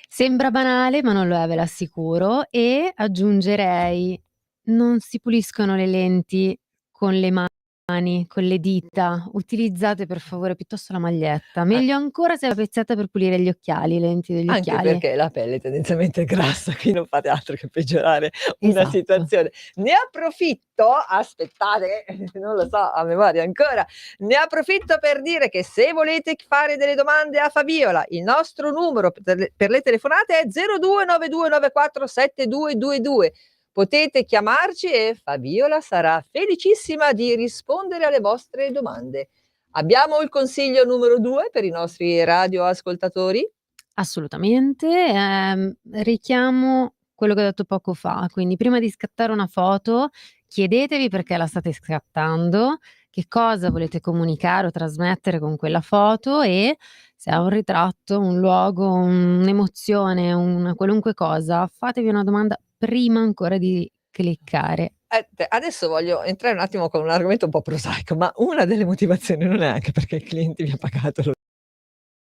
Sembra banale, ma non lo è, ve l'assicuro, e aggiungerei: non si puliscono le lenti con le mani, con le dita, utilizzate per favore piuttosto la maglietta. A Meglio ancora se è la pezzetta per pulire gli occhiali, le lenti degli Anche occhiali. perché la pelle tendenzialmente è grassa, qui non fate altro che peggiorare una Esatto. situazione. Ne approfitto, aspettate non lo so a memoria ancora, ne approfitto per dire che se volete fare delle domande a Fabiola, il nostro numero per le telefonate è 0292947222. Potete chiamarci e Fabiola sarà felicissima di rispondere alle vostre domande. Abbiamo il consiglio numero 2 per i nostri radioascoltatori? Assolutamente, richiamo quello che ho detto poco fa, quindi prima di scattare una foto chiedetevi perché la state scattando, che cosa volete comunicare o trasmettere con quella foto e se è un ritratto, un luogo, un'emozione, una qualunque cosa, fatevi una domanda prima ancora di cliccare. Te adesso voglio entrare un attimo con un argomento un po' prosaico, ma una delle motivazioni non è anche perché il cliente mi ha pagato, lo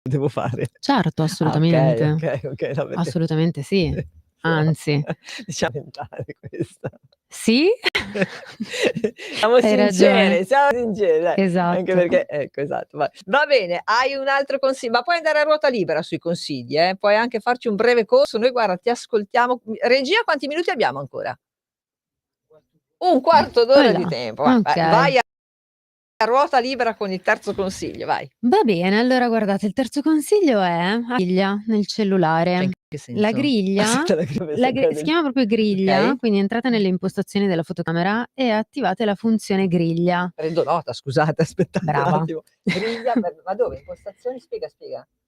devo fare? Certo, Ah, okay, assolutamente. okay, okay, no perché Assolutamente sì. Anzi. questa. Sì? Siamo Hai ragione. siamo sincere dai, anche Esatto. perché ecco, esatto, vai. Va bene, hai un altro ma puoi andare a ruota libera sui consigli, puoi anche farci un breve corso, noi guarda ti ascoltiamo. Regia quanti minuti abbiamo ancora? Un quarto d'ora di Ohela, tempo, vai, vai okay. vai A ruota libera con il terzo consiglio, vai. Va bene, allora guardate, il terzo consiglio è griglia nel Cioè, cellulare. in che senso? La griglia, Aspetta, la griglia si chiama proprio griglia, Ok. quindi entrate nelle impostazioni della fotocamera e attivate la funzione griglia. Prendo nota, scusate, aspettate un Brava. attimo. Griglia, ma dove? Impostazioni? Spiega.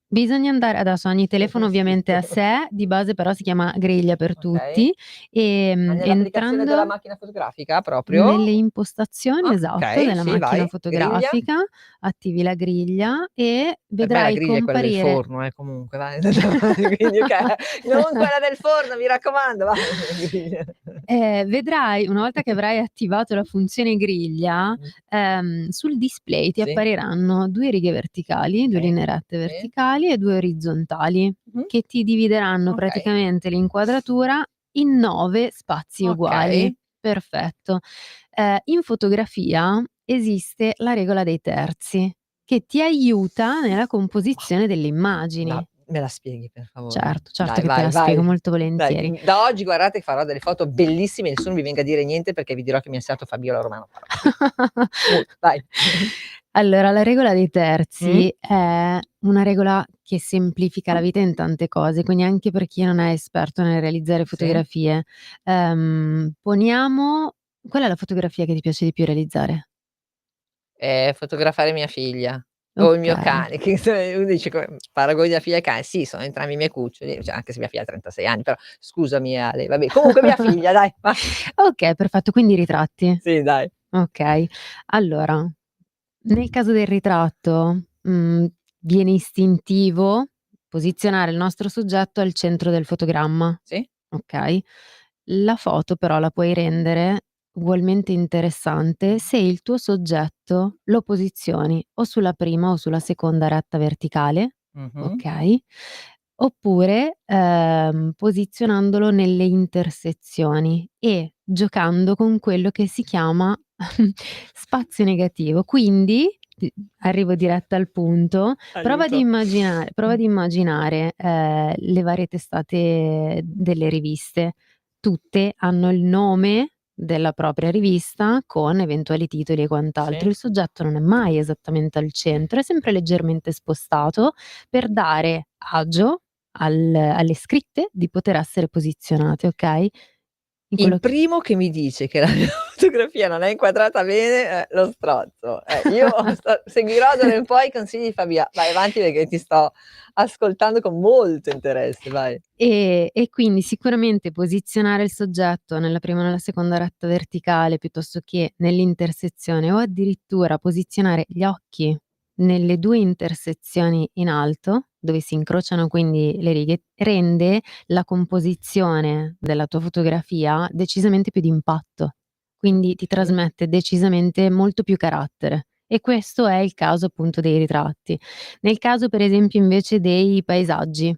Bisogna andare adesso, ogni telefono ovviamente a sé, di base però si chiama griglia per Ok. tutti, Ma nell'applicazione della entrando macchina fotografica proprio? nelle impostazioni, esatto, Ok, della sì, macchina vai. Griglia. fotografica, attivi la griglia e Per me la vedrai griglia è quella del comparire forno, comunque, vai. Quindi, ok, non quella del forno, mi raccomando, vai. Griglia. vedrai, una volta che avrai attivato la funzione griglia, sul display ti Sì. appariranno 2 righe verticali, 2 Ok. linee rette Sì. verticali e 2 orizzontali, Mhm. che ti divideranno Ok. praticamente l'inquadratura in 9 spazi uguali. Ok. Perfetto. In fotografia esiste la regola dei terzi, che ti aiuta nella composizione delle immagini. No, me la spieghi per favore? Certo Dai, che te vai, la spiego vai. molto volentieri. Dai, da oggi guardate che farò delle foto bellissime, nessuno mi venga a dire niente perché vi dirò che mi ha insegnato Fabiola Romano. Vai. Allora, la regola dei terzi è una regola che semplifica la vita in tante cose, quindi anche per chi non è esperto nel realizzare Sì. fotografie. Poniamo qual è la fotografia che ti piace di più realizzare? Fotografare mia figlia o il mio Okay. cane, che uno dice paragoni da figlia e cane, sì, sono entrambi i miei cuccioli, cioè anche se mia figlia ha 36 anni, però scusami Ale, vabbè, comunque mia figlia dai, va. Okay, perfetto, quindi ritratti. Sì, dai. Okay. Allora, nel caso del ritratto, viene istintivo posizionare il nostro soggetto al centro del fotogramma, Sì? okay? La foto però la puoi rendere ugualmente interessante se il tuo soggetto lo posizioni o sulla prima o sulla seconda retta verticale, Mh-mh. okay, oppure, posizionandolo nelle intersezioni e giocando con quello che si chiama spazio negativo. Quindi, arrivo diretta al punto, prova Aiuto. ad immaginare, le varie testate delle riviste. Tutte hanno il nome della propria rivista con eventuali titoli e quant'altro. Sì. Il soggetto non è mai esattamente al centro, è sempre leggermente spostato per dare agio alle scritte di poter essere posizionate, okay? In quello Il primo che mi dice che la mia fotografia non è inquadrata bene è lo stronzo. Io seguirò d'ora in poi i consigli di Fabia. Vai avanti perché ti sto ascoltando con molto interesse, vai. E quindi sicuramente posizionare il soggetto nella prima o nella seconda retta verticale piuttosto che nell'intersezione o addirittura posizionare gli occhi nelle 2 intersezioni in alto, dove si incrociano quindi le righe, rende la composizione della tua fotografia decisamente più d'impatto. Quindi ti trasmette decisamente molto più carattere. E questo è il caso appunto dei ritratti. Nel caso per esempio invece dei paesaggi,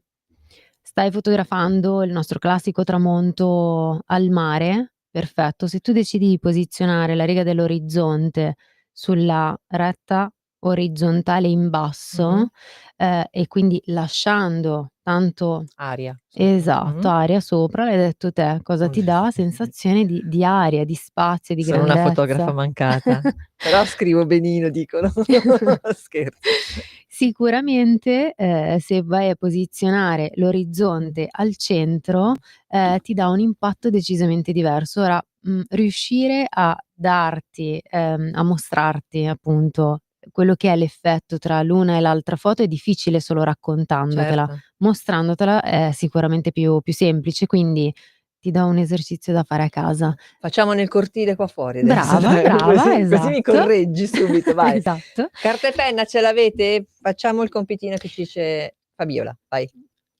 stai fotografando il nostro classico tramonto al mare, perfetto, se tu decidi di posizionare la riga dell'orizzonte sulla retta orizzontale in basso, e quindi lasciando tanto Aria. esatto, aria sopra, l'hai detto te, cosa ti dà? Sensazione di aria, di spazio, di Sono una grandezza. fotografa mancata, però scrivo benino dicono. Scherzo. Sicuramente, se vai a posizionare l'orizzonte al centro, ti dà un impatto decisamente diverso. Ora, riuscire a darti a mostrarti appunto quello che è l'effetto tra l'una e l'altra foto è difficile solo raccontandotela. Certo. Mostrandotela è sicuramente più semplice, quindi ti do un esercizio da fare a casa. Facciamo nel cortile qua fuori adesso Brava, dai, brava, così mi esatto. correggi subito, vai. Esatto. Carta e penna ce l'avete? Facciamo il compitino che ci dice Fabiola, vai.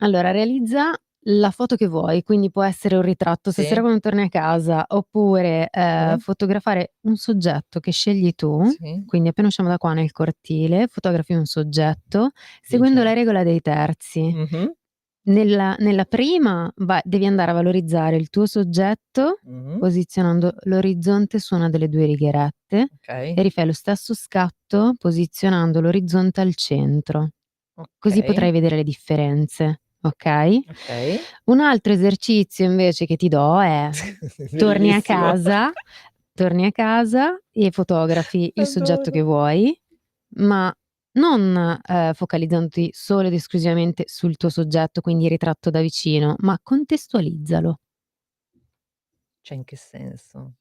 Allora, realizza la foto che vuoi, quindi può essere un ritratto Sì. stasera quando torni a casa, oppure, fotografare un soggetto che scegli tu, Sì. quindi appena usciamo da qua nel cortile, fotografi un soggetto, seguendo la regola dei terzi. Mh-mh. Nella prima devi andare a valorizzare il tuo soggetto, posizionando l'orizzonte su una delle 2 righe rette e Okay. rifai lo stesso scatto posizionando l'orizzonte al centro. Così potrai vedere le differenze, okay? Okay. Un altro esercizio invece che ti do è torni a Bellissimo. casa, torni a casa e fotografi il soggetto che Adoro. vuoi, ma non focalizzandoti solo ed esclusivamente sul tuo soggetto, quindi ritratto da vicino, ma contestualizzalo. Cioè, in che senso?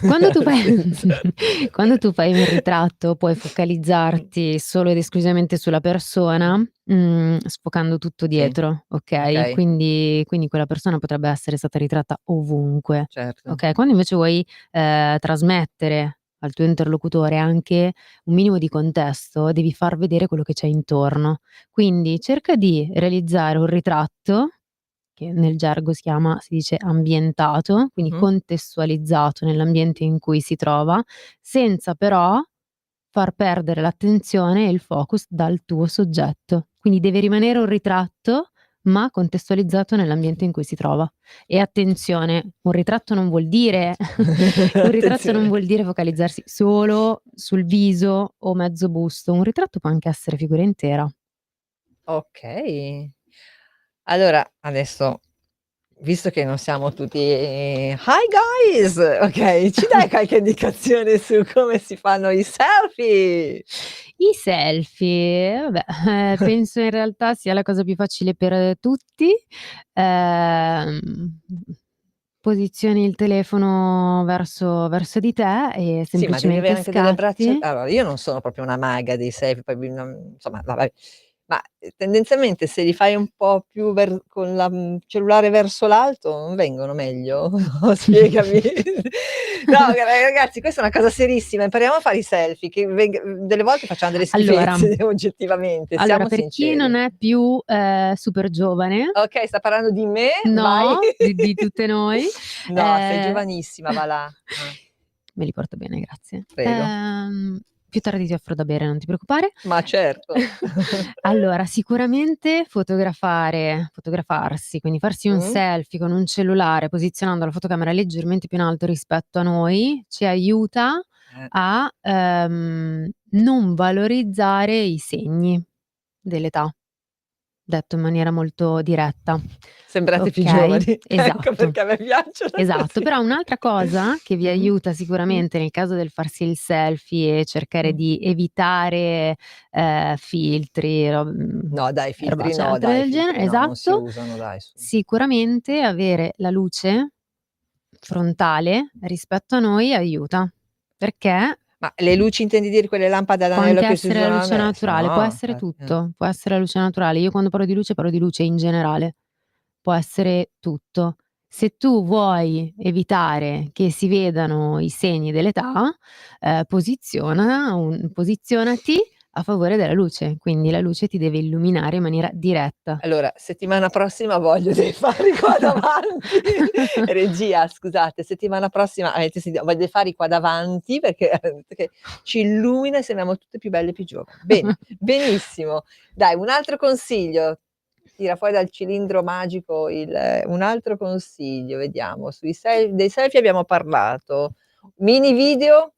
Quando tu fai Nel senso quando tu fai un ritratto puoi Mh. focalizzarti solo ed esclusivamente sulla persona, sfocando tutto Sì, dietro, okay? okay, Quindi quella persona potrebbe essere stata ritratta ovunque, certo. okay? Quando invece vuoi, trasmettere al tuo interlocutore anche un minimo di contesto, devi far vedere quello che c'è intorno. Quindi cerca di realizzare un ritratto che nel gergo si dice ambientato, quindi Mh-mh. contestualizzato nell'ambiente in cui si trova, senza però far perdere l'attenzione e il focus dal tuo soggetto. Quindi deve rimanere un ritratto, ma contestualizzato nell'ambiente in cui si trova. E attenzione, un ritratto non vuol dire un ritratto non Attenzione. vuol dire focalizzarsi solo sul viso o mezzo busto. Un ritratto può anche essere figura intera. Okay. Allora, adesso, visto che non siamo tutti "Hi guys", okay, ci dai qualche indicazione su come si fanno i selfie? I selfie, vabbè, penso in realtà sia la cosa più facile per tutti. Ehm, Posizioni il telefono verso di te e Sì, ma devi avere semplicemente anche delle braccia, scatti. allora io non sono proprio una maga dei selfie, poi non insomma vabbè, ma, tendenzialmente se li fai un po' più con cellulare verso l'alto non vengono meglio? No, spiegami. No, ragazzi, questa è una cosa serissima, impariamo a fare i selfie che delle volte facciamo delle Allora schifezze oggettivamente, allora siamo per chi non sinceri. è più, super giovane, Okay, sta parlando di me? Vai. no, di tutte noi, No, sei ehm giovanissima, va là. me li porto bene, grazie. Prego. Più tardi ti offro da bere, non ti preoccupare. Ma certo. Allora, sicuramente fotografarsi, quindi farsi un Mh. selfie con un cellulare posizionando la fotocamera leggermente più in alto rispetto a noi, ci aiuta Eh. a, non valorizzare i segni dell'età, detto in maniera molto diretta. Sembrate più Okay, giovani. Ecco esatto. perché a me piacciono Esatto, così. però un'altra cosa che vi Mh-mh. aiuta sicuramente nel caso del farsi il selfie e cercare Mh. di evitare, filtri, No dai, filtri robacce no altre dai, del genere filtri no, non si esatto, usano dai su. sicuramente avere la luce frontale rispetto a noi aiuta, perché Ma le luci intendi dire quelle lampade ad può anello anche che si essere la usano luce naturale, può no, essere tutto, può essere la luce naturale. Io quando parlo di luce in generale. Può essere tutto. Se tu vuoi evitare che si vedano i segni dell'età, posizionati a favore della luce, quindi la luce ti deve illuminare in maniera diretta. Allora, settimana prossima voglio dei fari qua davanti. Regia, scusate, settimana prossima avete sentito, voglio dei fari qua davanti perché ci illumina e sembriamo tutte più belle e più giovani. Bene, benissimo. Dai, un altro consiglio. Tira fuori dal cilindro magico un altro consiglio, vediamo. Dei selfie abbiamo parlato. Mini video,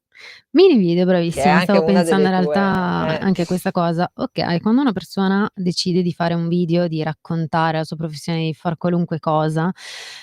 Mini video, che è bravissima, anche stavo una pensando delle in tue realtà anche a questa cosa. Okay, quando una persona decide di fare un video, di raccontare la sua professione, di far qualunque cosa,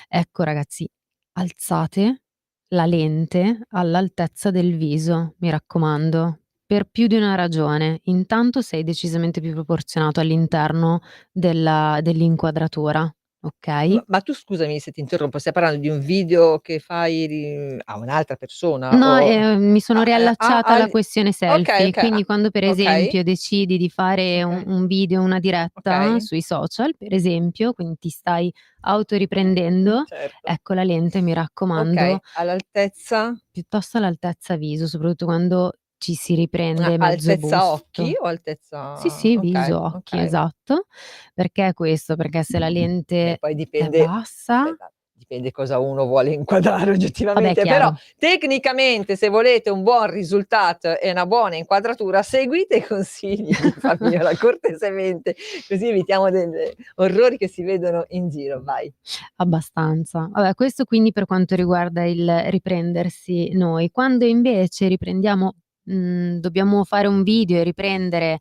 ecco ragazzi, alzate la lente all'altezza del viso, mi raccomando, per più di una ragione. Intanto sei decisamente più proporzionato all'interno dell'inquadratura, okay? Ma tu scusami se ti interrompo, stai parlando di un video che fai a un'altra persona No, o mi sono riallacciata alla di questione okay, selfie, okay, quindi quando per okay, esempio decidi di fare okay, un video, una diretta okay, sui social, per esempio, quindi ti stai autoriprendendo, certo. ecco la lente mi raccomando Okay, all'altezza piuttosto all'altezza viso, soprattutto quando ci si riprende mezzo altezza occhi busto. o Sì, altezza sì, okay, viso, occhi, okay. esatto. Perché questo? Perché se la Beh, lente poi è dipende bassa aspetta, dipende cosa uno vuole inquadrare vabbè oggettivamente, però chiaro. tecnicamente se volete un buon risultato e una buona inquadratura, seguite i consigli di Fabiola cortesemente, così evitiamo degli orrori che si vedono in giro, vai. Abbastanza. Vabbè, questo quindi per quanto riguarda il riprendersi noi. Quando invece riprendiamo dobbiamo fare un video e riprendere,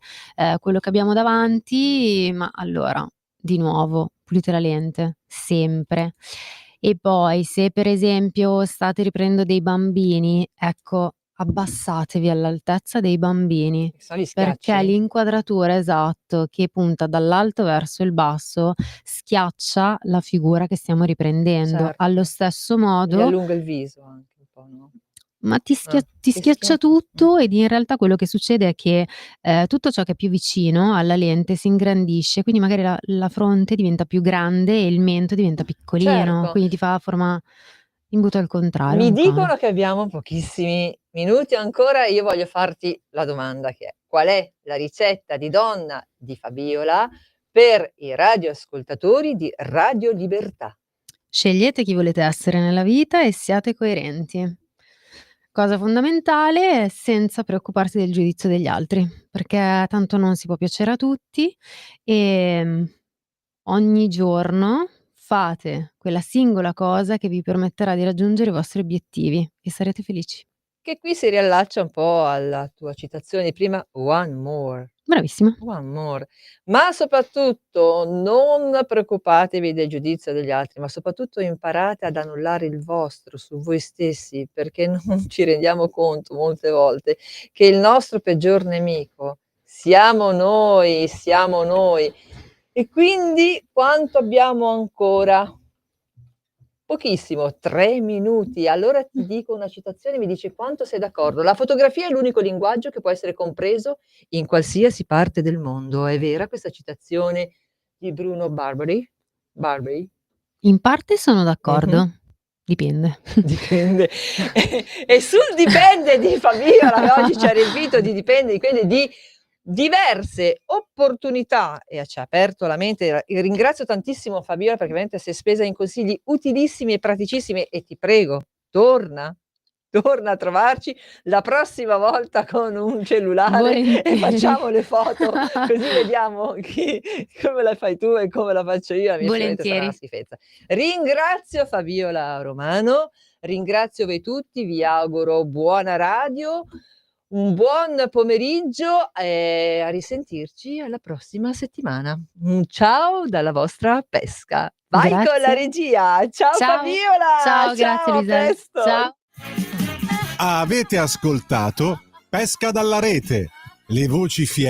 quello che abbiamo davanti, ma allora, di nuovo, pulite la lente, sempre. E poi se per esempio state riprendendo dei bambini, ecco, abbassatevi all'altezza dei bambini, Sono gli perché schiacci. l'inquadratura, esatto, che punta dall'alto verso il basso schiaccia la figura che stiamo riprendendo. Allo Certo. stesso Gli modo allunga il viso anche un po', no? ma ti Ah, ti ti schiaccia schiaccia. tutto ed in realtà quello che succede è che, tutto ciò che è più vicino alla lente si ingrandisce, quindi magari la fronte diventa più grande e il mento diventa piccolino, Certo. quindi ti fa a forma imbuto al contrario, Mi un cane. dicono che abbiamo pochissimi minuti ancora, io voglio farti la domanda che è: qual è la ricetta di donna di Fabiola per i radioascoltatori di Radio Libertà? Scegliete chi volete essere nella vita e siate coerenti. Cosa fondamentale, senza preoccuparsi del giudizio degli altri, perché tanto non si può piacere a tutti, ogni giorno fate quella singola cosa che vi permetterà di raggiungere i vostri obiettivi e sarete felici. Che qui si riallaccia un po' alla tua citazione di prima, one more. Bravissima. One more. Ma soprattutto non preoccupatevi del giudizio degli altri, ma soprattutto imparate ad annullare il vostro su voi stessi, perché non ci rendiamo conto molte volte che il nostro peggior nemico siamo noi, siamo noi. E quindi quanto abbiamo ancora? Pochissimo, 3 minuti. Allora ti dico una citazione, mi dici quanto sei d'accordo. La fotografia è l'unico linguaggio che può essere compreso in qualsiasi parte del mondo. È vera questa citazione di Bruno Barbary? Barbary? In parte sono Mh-mh. d'accordo, dipende. Dipende. E sul dipende di Fabiola, che oggi ci ha riempito di dipende, quindi di diverse opportunità e ci ha aperto la mente. E ringrazio tantissimo Fabiola perché veramente si è spesa in consigli utilissimi e praticissimi e ti prego, torna, torna a trovarci la prossima volta con un cellulare e Volentieri. facciamo le foto, così vediamo come la fai tu e come la faccio io. La mia sicuramente sarà una Volentieri. schifezza. Ringrazio Fabiola Romano, ringrazio voi tutti, vi auguro buona radio, un buon pomeriggio e a risentirci alla prossima settimana. Un ciao dalla vostra Pesca. Vai con la Grazie. regia. Ciao Ciao. Fabiola, Ciao, grazie ciao, a Luisella. presto. Ciao. Avete ascoltato Pesca dalla rete, le voci fiere